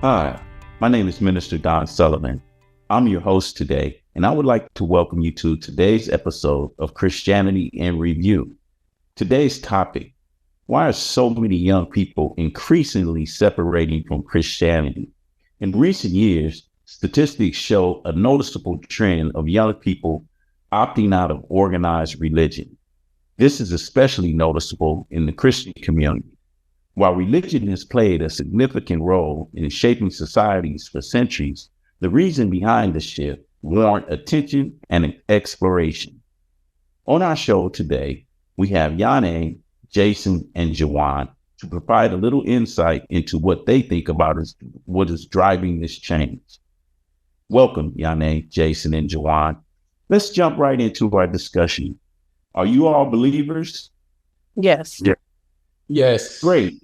Hi, my name is Minister Don Sullivan. I'm your host today, and I would like to welcome you to today's episode of Christianity in Review. Today's topic: why are so many young people increasingly separating from Christianity? In recent years, statistics show a noticeable trend of young people opting out of organized religion. This is especially noticeable in the Christian community. While religion has played a significant role in shaping societies for centuries, the reason behind the shift warrant attention and exploration. On our show today, we have Yane, Jason, and Jawan to provide a little insight into what they think about what is driving this change. Welcome, Yane, Jason, and Jawan. Let's jump right into our discussion. Are you all believers? Yes. Yeah. Yes. Great.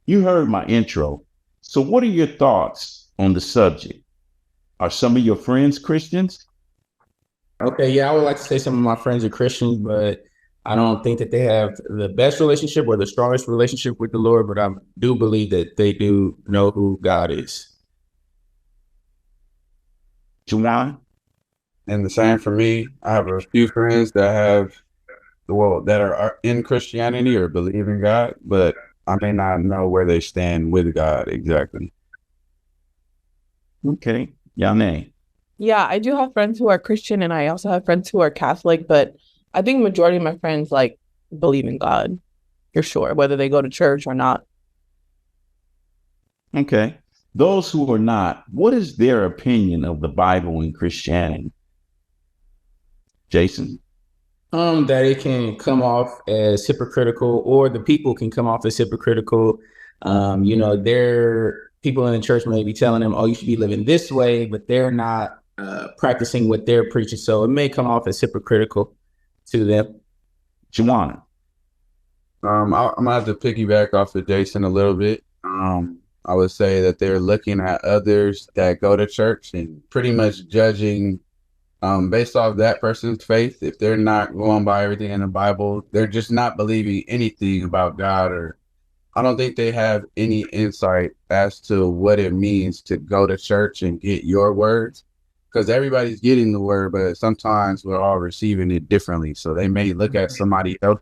You heard my intro. So what are your thoughts on the subject? Are some of your friends Christians? Okay, yeah, I would like to say some of my friends are Christians, but I don't think that they have the best relationship or the strongest relationship with the Lord, but I do believe that they do know who God is. Juwan? And the same for me. I have a few friends that are in Christianity or believe in God, but I may not know where they stand with God exactly. Okay. Yane? Yeah, I do have friends who are Christian, and I also have friends who are Catholic, but I think majority of my friends believe in God, for sure, whether they go to church or not. Okay. Those who are not, what is their opinion of the Bible and Christianity? Jason? That it can come off as hypocritical, or the people can come off as hypocritical. Their people in the church may be telling them, "Oh, you should be living this way," but they're not practicing what they're preaching. So it may come off as hypocritical to them. Juwan? I'm gonna have to piggyback off of Jason a little bit. I would say that they're looking at others that go to church and pretty much judging based off that person's faith. If they're not going by everything in the Bible, they're just not believing anything about God, or I don't think they have any insight as to what it means to go to church and get your words, because everybody's getting the word, but sometimes we're all receiving it differently. So they may look at somebody else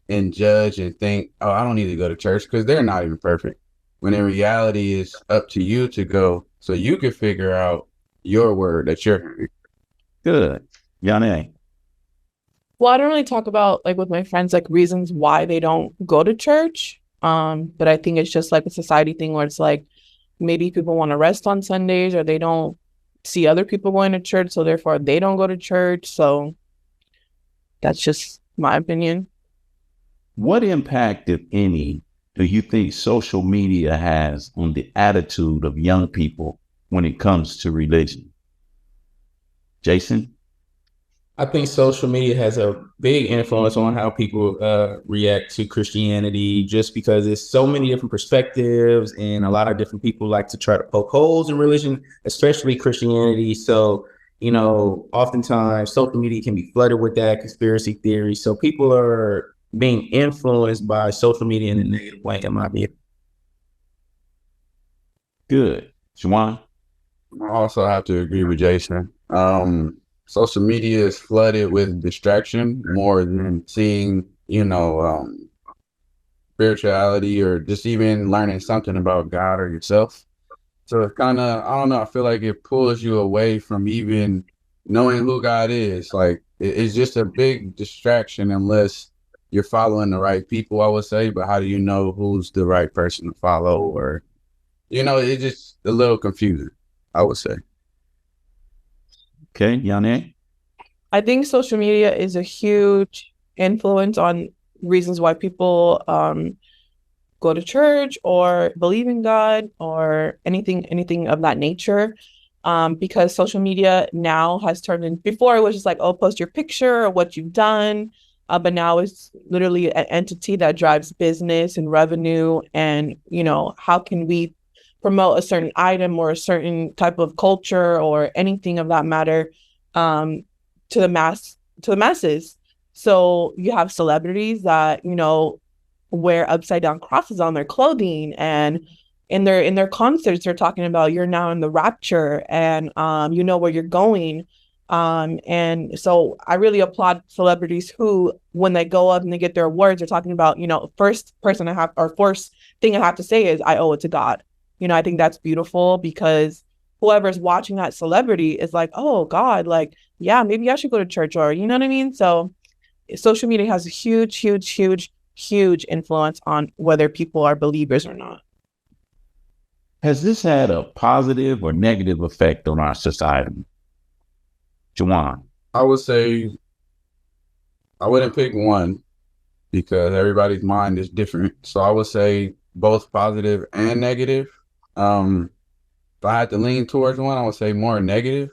and judge and think, "Oh, I don't need to go to church," because they're not even perfect. When in reality, it's up to you to go so you can figure out your word that you're hearing. Good. Yane? Well, I don't really talk about with my friends reasons why they don't go to church. But I think it's just a society thing where it's maybe people want to rest on Sundays, or they don't see other people going to church, so therefore they don't go to church. So that's just my opinion. What impact, if any, do you think social media has on the attitude of young people when it comes to religion? Jason? I think social media has a big influence on how people react to Christianity, just because there's so many different perspectives, and a lot of different people like to try to poke holes in religion, especially Christianity. So, oftentimes social media can be flooded with that conspiracy theory. So people are being influenced by social media in a negative way, in my opinion. Good. Juwan? I also have to agree with Jason. Social media is flooded with distraction more than seeing, spirituality or just even learning something about God or yourself. So it's kind of, I don't know, I feel like it pulls you away from even knowing who God is. It's just a big distraction unless you're following the right people, I would say. But how do you know who's the right person to follow? Or, it's just a little confusing, I would say. Okay. Yane? I think social media is a huge influence on reasons why people go to church or believe in God or anything of that nature. Because social media now has turned in, before it was just post your picture or what you've done. But now it's literally an entity that drives business and revenue, and, how can we promote a certain item or a certain type of culture or anything of that matter to the masses. So you have celebrities that, wear upside down crosses on their clothing, and in their concerts, they're talking about you're now in the rapture and you know where you're going. And so I really applaud celebrities who, when they go up and they get their awards, they're talking about, first thing I have to say is I owe it to God. I think that's beautiful because whoever's watching that celebrity is like, oh God, like, yeah, maybe I should go to church, or you know what I mean? So social media has a huge, huge, huge, huge influence on whether people are believers or not. Has this had a positive or negative effect on our society? Juwan? I would say I wouldn't pick one because everybody's mind is different. So I would say both positive and negative. If I had to lean towards one, I would say more negative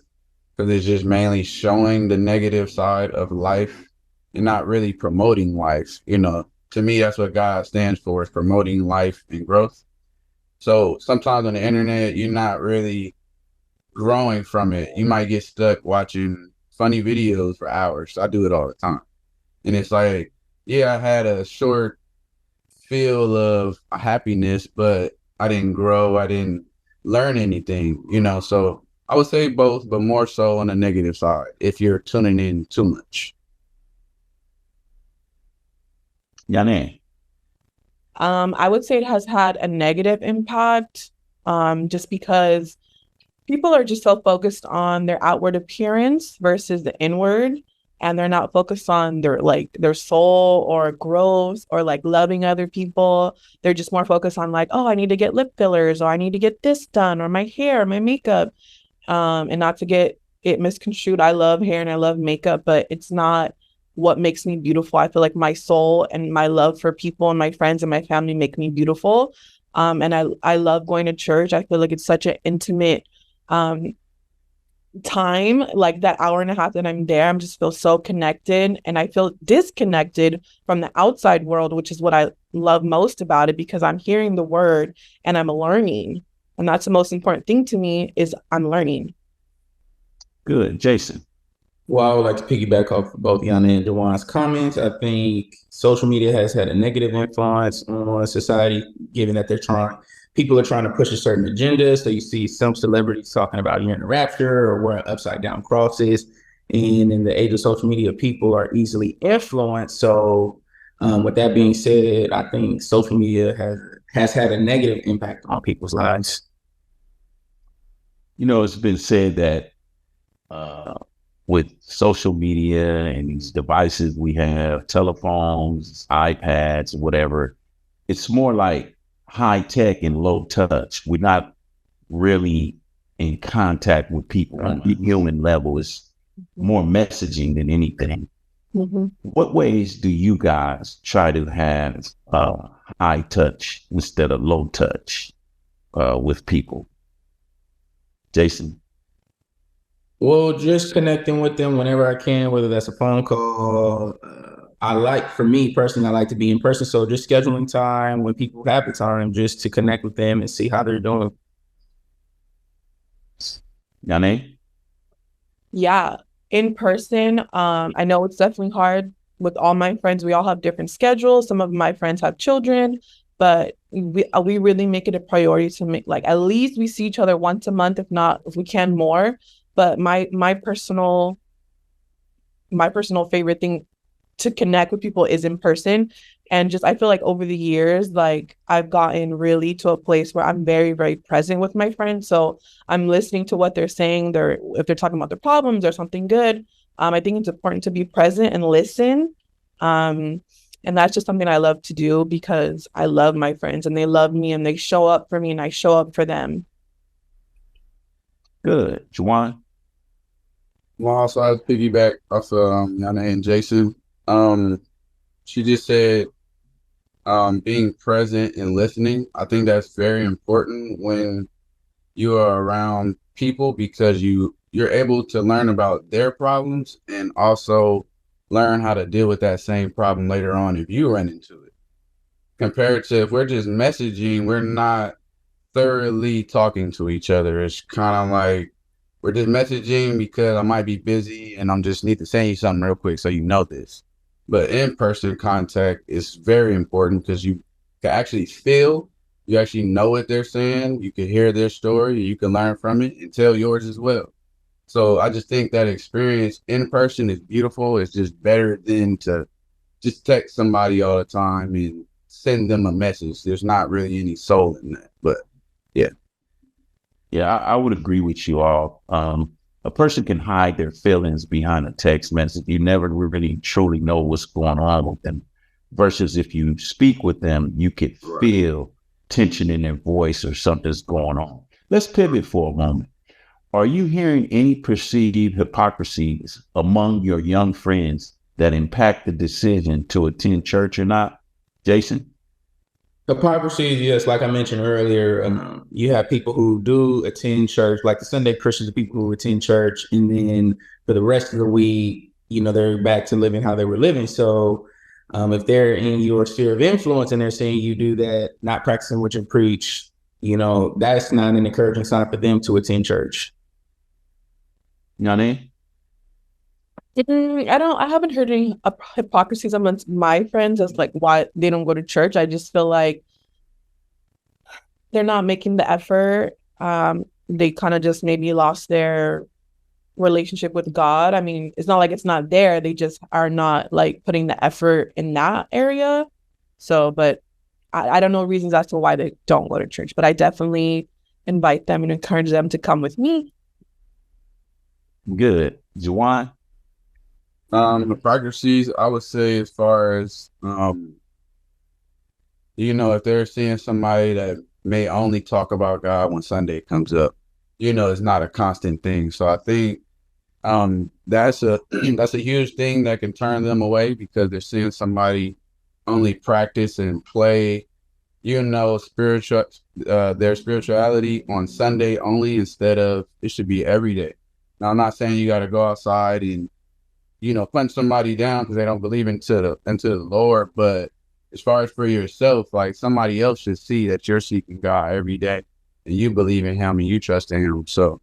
because it's just mainly showing the negative side of life and not really promoting life. To me, that's what God stands for, is promoting life and growth. So sometimes on the internet, you're not really growing from it. You might get stuck watching funny videos for hours. I do it all the time. And it's like, yeah, I had a short feel of happiness, but I didn't grow. I didn't learn anything, So I would say both, but more so on the negative side if you're tuning in too much. Yane? I would say it has had a negative impact, just because people are just so focused on their outward appearance versus the inward, and they're not focused on their soul or growth or like loving other people. They're just more focused on like, oh, I need to get lip fillers, or I need to get this done, or my hair, my makeup. And not to get it misconstrued, I love hair and I love makeup, but it's not what makes me beautiful. I feel like my soul and my love for people and my friends and my family make me beautiful. And I love going to church. I feel like it's such an intimate time, like that hour and a half that I'm there. I'm just feel so connected, and I feel disconnected from the outside world, which is what I love most about it, because I'm hearing the word and I'm learning. And that's the most important thing to me, is I'm learning. Good. Jason? Well, I would like to piggyback off of both Yana and Dewan's comments. I think social media has had a negative influence on society, given that people are trying to push a certain agenda. So you see some celebrities talking about you're in the rapture or wearing upside down crosses. And in the age of social media, people are easily influenced. So with that being said, I think social media has had a negative impact on people's lives. It's been said that with social media and these devices we have, telephones, iPads, whatever, it's more like high tech and low touch. We're not really in contact with people on the human level. It's more messaging than anything. Mm-hmm. What ways do you guys try to have high touch instead of low touch with people? Jason? Well, just connecting with them whenever I can, whether that's a phone call. For me personally, I like to be in person. So just scheduling time when people have the time, just to connect with them and see how they're doing. Yane? Yeah, in person. I know it's definitely hard with all my friends. We all have different schedules. Some of my friends have children, but we really make it a priority to make, like, at least we see each other once a month, if we can more. But my personal favorite thing to connect with people is in person. And just, I feel like over the years, like, I've gotten really to a place where I'm very, very present with my friends. So I'm listening to what they're saying. If they're talking about their problems or something good, I think it's important to be present and listen. And that's just something I love to do because I love my friends and they love me and they show up for me and I show up for them. Good. Juwan? Well, also I piggyback off of Yana and Jason. She just said being present and listening. I think that's very important when you are around people because you're able to learn about their problems and also learn how to deal with that same problem later on if you run into it. Compared to if we're just messaging, we're not thoroughly talking to each other. It's kind of like we're just messaging because I might be busy and I'm just need to say something real quick so you know this. But in-person contact is very important because you can actually feel, You actually know what they're saying. You can hear their story. You can learn from it and tell yours as well. So I just think that experience in person is beautiful. It's just better than to just text somebody all the time and send them a message. There's not really any soul in that. But yeah. Yeah, I would agree with you all. A person can hide their feelings behind a text message. You never really truly know what's going on with them. Versus if you speak with them, you could feel tension in their voice or something's going on. Let's pivot for a moment. Are you hearing any perceived hypocrisies among your young friends that impact the decision to attend church or not? Jason? Hypocrisy, yes, like I mentioned earlier, you have people who do attend church, like the Sunday Christians, people who attend church, and then for the rest of the week, they're back to living how they were living. So if they're in your sphere of influence and they're saying you do that, not practicing what you preach, that's not an encouraging sign for them to attend church. Yane? I haven't heard any hypocrisies amongst my friends as like why they don't go to church. I just feel like they're not making the effort. They kind of just maybe lost their relationship with God. I mean, it's not like it's not there. They just are not like putting the effort in that area. So, but I don't know reasons as to why they don't go to church, but I definitely invite them and encourage them to come with me. Good. Juwan? Hypocrisies, I would say, as far as, if they're seeing somebody that may only talk about God when Sunday comes up, it's not a constant thing. So I think that's a huge thing that can turn them away because they're seeing somebody only practice and play, their spirituality on Sunday only instead of it should be every day. Now, I'm not saying you got to go outside and punch somebody down because they don't believe into the Lord. But as far as for yourself, like somebody else should see that you're seeking God every day and you believe in him and you trust in him. So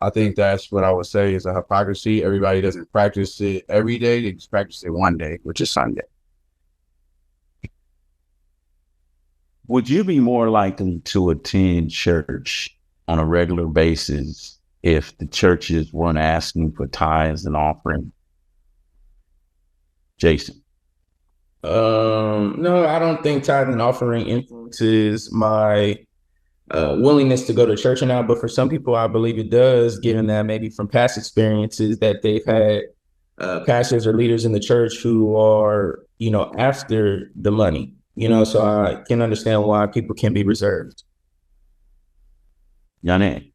I think that's what I would say is a hypocrisy. Everybody doesn't practice it every day. They just practice it one day, which is Sunday. Would you be more likely to attend church on a regular basis if the churches weren't asking for tithes and offering? Jason? No, I don't think tithing and offering influences my willingness to go to church or not. But for some people, I believe it does, given that maybe from past experiences that they've had pastors or leaders in the church who are, after the money, so I can understand why people can be reserved. Yane?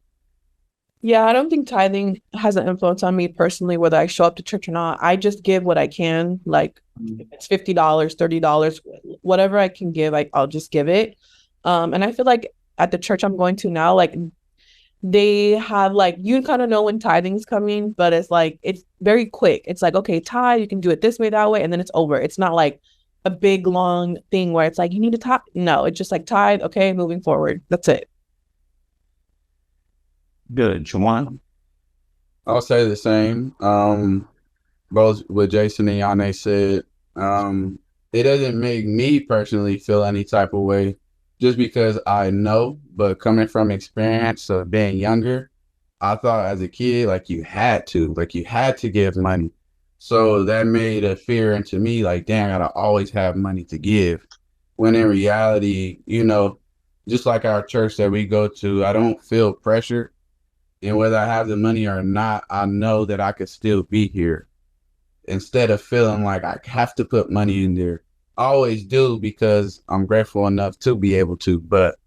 Yeah, I don't think tithing has an influence on me personally, whether I show up to church or not. I just give what I can. Like if it's $50, $30, whatever I can give, I'll just give it. And I feel like at the church I'm going to now, like they have like, you kind of know when tithing's coming, but it's like, it's very quick. It's like, okay, tithe, you can do it this way, that way, and then it's over. It's not like a big, long thing where it's like, you need to tithe. No, it's just like tithe, okay, moving forward. That's it. Good. Juwan? I'll say the same. Both what Jason and Yane said, it doesn't make me personally feel any type of way just because I know, but coming from experience of being younger, I thought as a kid, like you had to give money. So that made a fear into me, like, damn, I gotta always have money to give. When in reality, just like our church that we go to, I don't feel pressure. And whether I have the money or not, I know that I could still be here instead of feeling like I have to put money in there. I always do because I'm grateful enough to be able to, but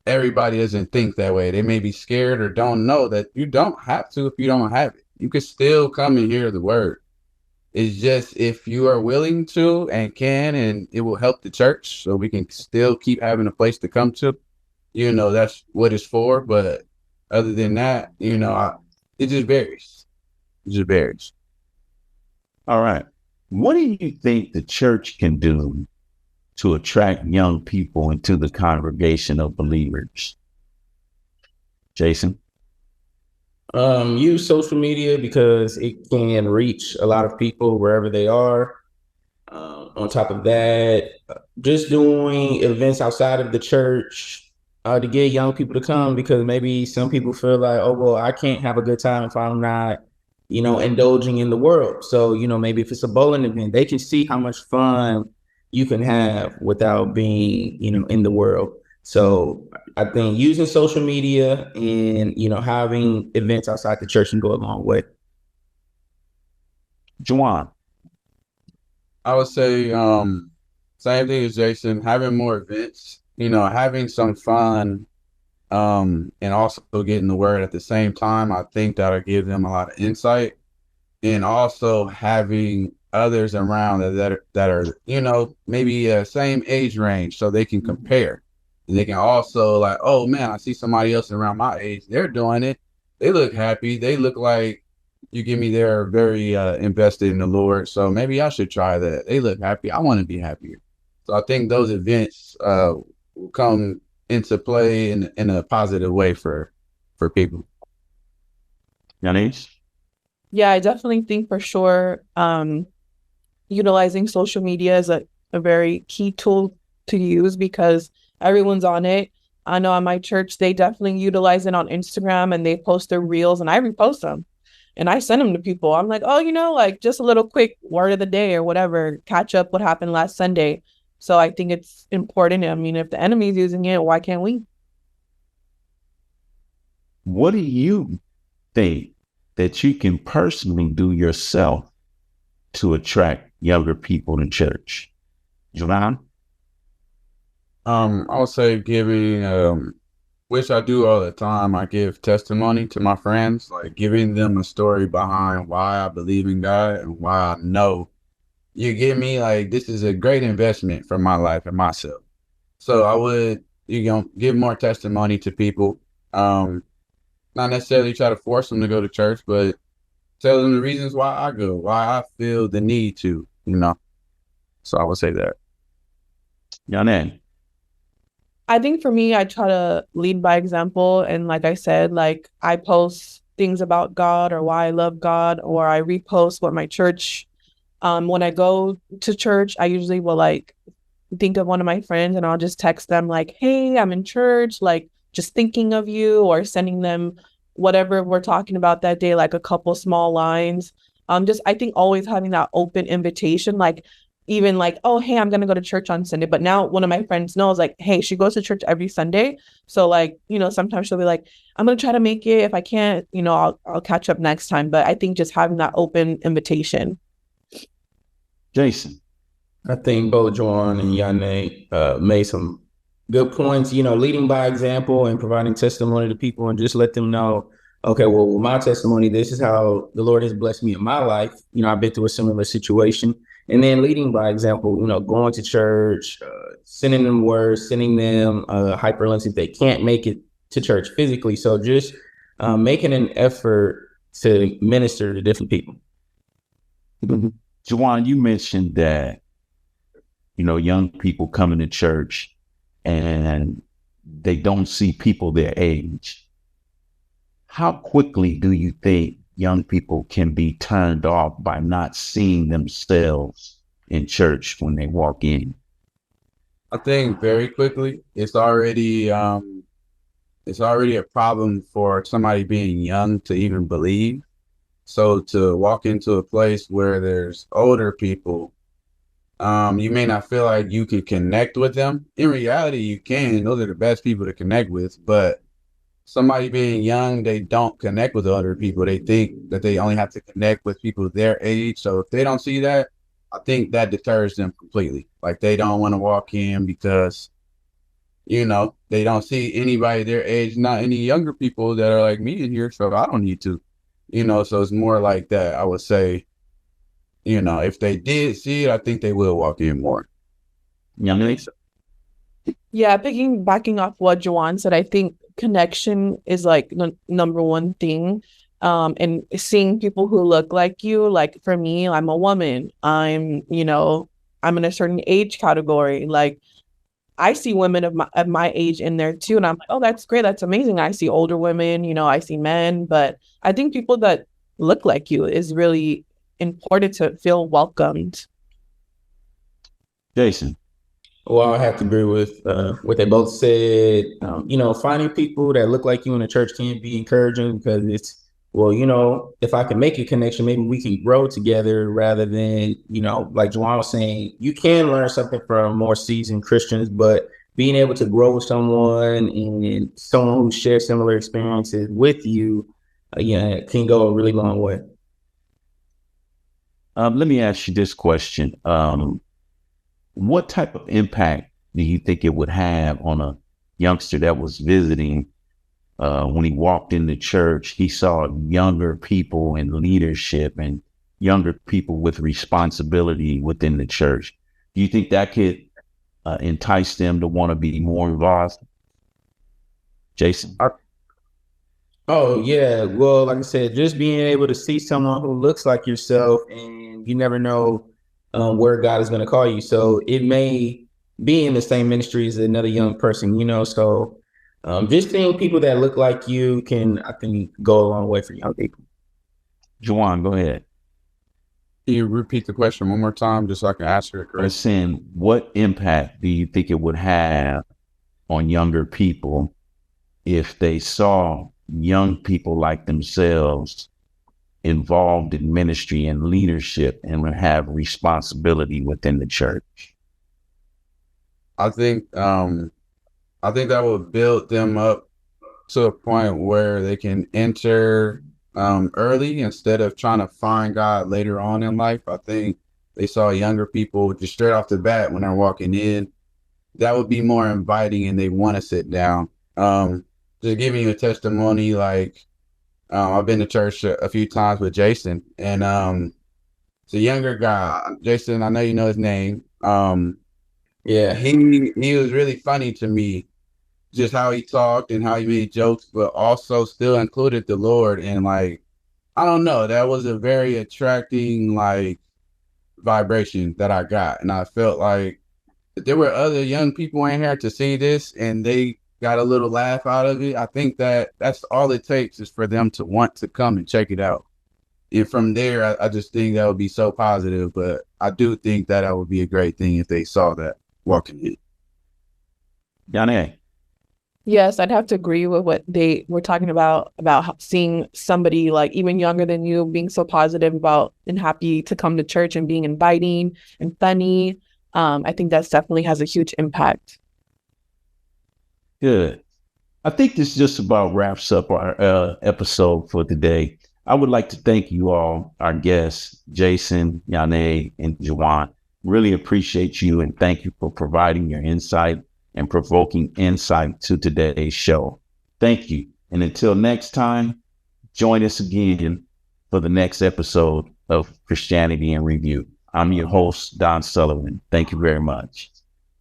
everybody doesn't think that way. They may be scared or don't know that you don't have to if you don't have it. You can still come and hear the word. It's just if you are willing to and can, and it will help the church so we can still keep having a place to come to, that's what it's for. But other than that, it just varies. It just varies. All right. What do you think the church can do to attract young people into the congregation of believers? Jason? Use social media because it can reach a lot of people wherever they are. On top of that, just doing events outside of the church to get young people to come, because maybe some people feel like, oh, well, I can't have a good time if I'm not, indulging in the world. So, maybe if it's a bowling event, they can see how much fun you can have without being, in the world. So I think using social media and, having events outside the church can go a long way. Juwan. I would say same thing as Jason, having more events, having some fun, and also getting the word at the same time. I think that'll give them a lot of insight, and also having others around that are maybe same age range, so they can compare. And they can also like, oh man, I see somebody else around my age, they're doing it. They look happy. They look like, you give me, they're very invested in the Lord. So maybe I should try that. They look happy. I want to be happier. So I think those events will come into play in a positive way for people. Yanis? Yeah, I definitely think for sure utilizing social media is a very key tool to use because everyone's on it. I know at my church, they definitely utilize it on Instagram and they post their reels and I repost them. And I send them to people. I'm like, oh, like just a little quick word of the day or whatever, catch up what happened last Sunday. So I think it's important. I mean, if the enemy's using it, why can't we? What do you think that you can personally do yourself to attract younger people in church? Juwan? I would say giving, which I do all the time. I give testimony to my friends, like giving them a story behind why I believe in God and why I know, you get me, like this is a great investment for my life and myself. So I would, give more testimony to people. Not necessarily try to force them to go to church, but tell them the reasons why I go, why I feel the need to, So I would say that. Yanan? I think for me, I try to lead by example. And like I said, like I post things about God or why I love God, or I repost what my church, when I go to church, I usually will like think of one of my friends and I'll just text them like, hey, I'm in church, like just thinking of you, or sending them whatever we're talking about that day, like a couple small lines. I think always having that open invitation, like even like, oh, hey, I'm going to go to church on Sunday. But now one of my friends knows like, hey, she goes to church every Sunday. So like, sometimes she'll be like, I'm going to try to make it. If I can't, I'll catch up next time. But I think just having that open invitation. Jason? I think both Juwan and Yane made some good points, leading by example and providing testimony to people, and just let them know, okay, well, with my testimony, this is how the Lord has blessed me in my life. I've been through a similar situation. And then leading by example, going to church, sending them words, sending them hyperlinks if they can't make it to church physically. So just making an effort to minister to different people. Juwan, you mentioned that, young people coming to church and they don't see people their age. How quickly do you think young people can be turned off by not seeing themselves in church when they walk in? I think very quickly. It's already a problem for somebody being young to even believe. So to walk into a place where there's older people, you may not feel like you can connect with them. In reality, you can. Those are the best people to connect with. But somebody being young, they don't connect with other people. They think that they only have to connect with people their age. So if they don't see that, I think that deters them completely. Like they don't want to walk in because, they don't see anybody their age, not any younger people that are like me in here. So I don't need to, so it's more like that. I would say, if they did see it, I think they will walk in more. Yeah, backing off what Juwan said, I think connection is like number one thing. And seeing people who look like you, like for me, I'm a woman. I'm in a certain age category. Like I see women of my age in there too. And I'm like, oh, that's great. That's amazing. I see older women, I see men, but I think people that look like you is really important to feel welcomed. Jason. Well, I have to agree with what they both said. Finding people that look like you in the church can be encouraging because it's, well, if I can make a connection, maybe we can grow together rather than, like Juwan was saying, you can learn something from more seasoned Christians, but being able to grow with someone and someone who shares similar experiences with you, can go a really long way. Let me ask you this question. What type of impact do you think it would have on a youngster that was visiting when he walked in the church? He saw younger people in leadership and younger people with responsibility within the church. Do you think that could entice them to want to be more involved? Jason? Oh, yeah. Well, like I said, just being able to see someone who looks like yourself, and you never know where God is going to call you. So it may be in the same ministry as another young person, so just seeing people that look like you can, I think, go a long way for young people. Juwan, go ahead. Can you repeat the question one more time just so I can answer it correctly? I was saying, what impact do you think it would have on younger people if they saw young people like themselves involved in ministry and leadership and would have responsibility within the church? I think that would build them up to a point where they can enter early instead of trying to find God later on in life. I think they saw younger people just straight off the bat when they're walking in. That would be more inviting and they want to sit down. Just giving you a testimony, like I've been to church a few times with Jason, and it's a younger guy. Jason, I know you know his name. Yeah, he was really funny to me, just how he talked and how he made jokes, but also still included the Lord. And like, I don't know, that was a very attracting like vibration that I got, and I felt like there were other young people in here to see this, and they got a little laugh out of it. I think that's all it takes is for them to want to come and check it out. And from there, I just think that would be so positive. But I do think that would be a great thing if they saw that walking in. Yane? Yes, I'd have to agree with what they were talking about seeing somebody like even younger than you being so positive about and happy to come to church and being inviting and funny. I think that definitely has a huge impact. Good. I think this just about wraps up our episode for today. I would like to thank you all, our guests, Jason, Yane, and Juwan. Really appreciate you and thank you for providing your insight and provoking insight to today's show. Thank you. And until next time, join us again for the next episode of Christianity in Review. I'm your host, Don Sullivan. Thank you very much.